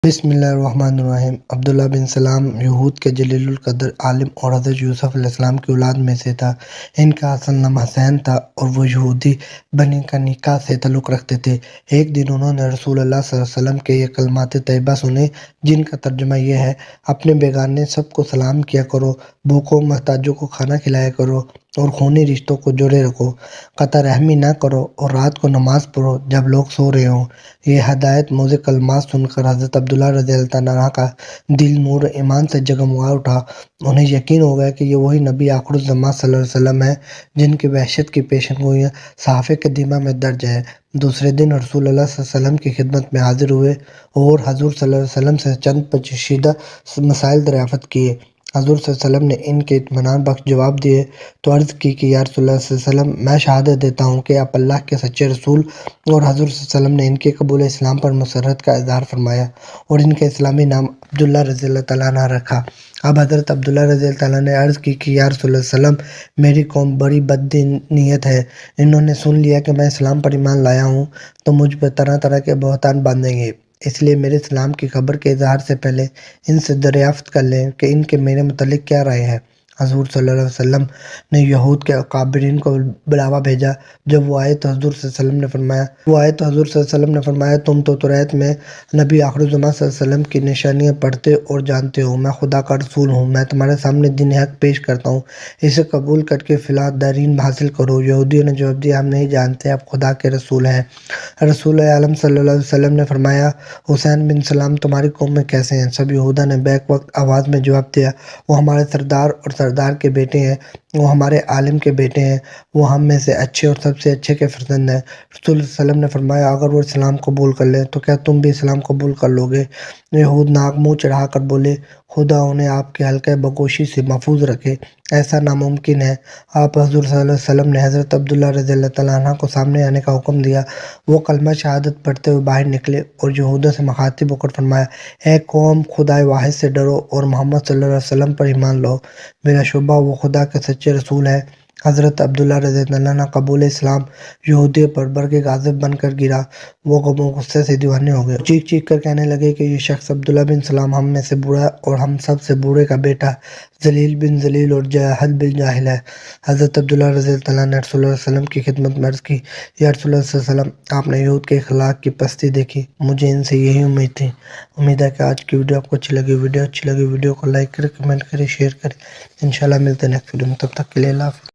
بسم اللہ الرحمن الرحیم۔ عبداللہ بن سلام یہود کے جلیل القدر عالم اور حضرت یوسف علیہ السلام کی اولاد میں سے تھا۔ ان کا اصل نام حسین تھا اور وہ یہودی بنی کنیکا سے تعلق رکھتے تھے۔ ایک دن انہوں نے رسول اللہ صلی اللہ علیہ وسلم کے یہ کلمات طیبہ سنے، جن کا ترجمہ یہ ہے: اپنے بیگانے سب کو سلام کیا کرو، بھوکوں محتاجوں کو کھانا کھلایا کرو اور خونی رشتوں کو جوڑے رکھو، قطع رحمی نہ کرو اور رات کو نماز پڑھو جب لوگ سو رہے ہوں۔ یہ ہدایت موزے کلمات سن کر حضرت عبداللہ رضی اللہ عنہ کا دل نور ایمان سے جگمگا اٹھا۔ انہیں یقین ہو گیا کہ یہ وہی نبی آخر الزماں صلی اللہ علیہ وسلم ہیں جن کی وحشت کی پیشن گوئیاں صحائف قدیمہ میں درج ہیں۔ دوسرے دن رسول اللہ صلی اللہ علیہ وسلم کی خدمت میں حاضر ہوئے اور حضور صلی اللہ علیہ وسلم سے چند پیچیدہ مسائل دریافت کیے۔ حضور صلی اللہ علیہ وسلم نے ان کے اطمینان بخش جواب دیے تو عرض کی کہ یا رسول اللہ صلی اللہ علیہ وسلم، میں شہادت دیتا ہوں کہ آپ اللہ کے سچے رسول، اور حضور صلی اللہ علیہ وسلم نے ان کے قبول اسلام پر مسرت کا اظہار فرمایا اور ان کا اسلامی نام عبداللہ رضی اللہ عنہ رکھا۔ اب حضرت عبداللہ رضی اللہ عنہ نے عرض کی کہ یا رسول اللہ صلی اللہ علیہ وسلم، میری قوم بڑی بد نیت ہے، انہوں نے سن لیا کہ میں اسلام پر ایمان لایا ہوں تو مجھ پر طرح طرح کے بہتان باندھیں گے، اس لیے میرے اسلام کی خبر کے اظہار سے پہلے ان سے دریافت کر لیں کہ ان کے میرے متعلق کیا رائے ہے۔ حضور صلی اللہ علیہ وسلم نے یہود کے اکابرین کو بلاوا بھیجا۔ جب وہ آئے تو حضور صلی اللہ علیہ وسلم نے فرمایا تم تو توریت میں نبی آخر الزماں صلی اللہ علیہ وسلم کی نشانیاں پڑھتے اور جانتے ہو، میں خدا کا رسول ہوں، میں تمہارے سامنے دین حق پیش کرتا ہوں، اسے قبول کر کے فلاح دارین حاصل کرو۔ یہودیوں نے جواب دیا ہم نہیں جانتے آپ خدا کے رسول ہیں۔ رسول عالم صلی اللہ علیہ وسلم نے فرمایا حسین بن سلام تمہاری قوم میں کیسے ہیں؟ سب یہودیوں نے بیک وقت آواز میں جواب دیا وہ ہمارے سردار اور سردار کے بیٹے ہیں، وہ ہمارے عالم کے بیٹے ہیں، وہ ہم میں سے اچھے اور سب سے اچھے کے فرزند ہیں۔ رسول اللہ علیہ وسلم نے فرمایا اگر وہ اسلام قبول کر لیں تو کیا تم بھی اسلام قبول کر لو گے؟ یہود ناک منہ چڑھا کر بولے خدا انہیں آپ کے حلقہ بگوشی سے محفوظ رکھے، ایسا ناممکن ہے۔ آپ حضور صلی اللہ علیہ وسلم نے حضرت عبداللہ رضی اللہ عنہ کو سامنے آنے کا حکم دیا۔ وہ کلمہ شہادت پڑھتے ہوئے باہر نکلے اور یہودیوں سے مخاطب ہو کر فرمایا اے قوم، خدائے واحد سے ڈرو اور محمد صلی اللہ علیہ وسلم پر ایمان لاؤ، بلا شبہ وہ خدا کے سچے رسول ہیں۔ حضرت عبداللہ رضی اللہ عنہ قبول اسلام یہودیوں پر برق غاضب بن کر گرا، وہ غم و غصے سے دیوانے ہو گئے، چیخ چیخ کر کہنے لگے کہ یہ شخص عبداللہ بن سلام ہم میں سے بوڑھا اور ہم سب سے بوڑھے کا بیٹا، ذلیل بن ذلیل اور جاہل بن جاہل ہے۔ حضرت عبداللہ رضی اللہ عنہ نے رسول اللہ صلی اللہ علیہ وسلم کی خدمت میں عرض کی یا رسول اللہ صلی اللہ علیہ وسلم، آپ نے یہود کے اخلاق کی پستی دیکھی، مجھے ان سے یہی امید تھی۔ امید ہے کہ آج کی ویڈیو آپ کو اچھی لگی۔ ویڈیو کو لائک کریں، کمنٹ کریں، شیئر کریں۔ انشاءاللہ ملتے ہیں نیکسٹ ویڈیو میں، تب تک کے لیے اللہ حافظ۔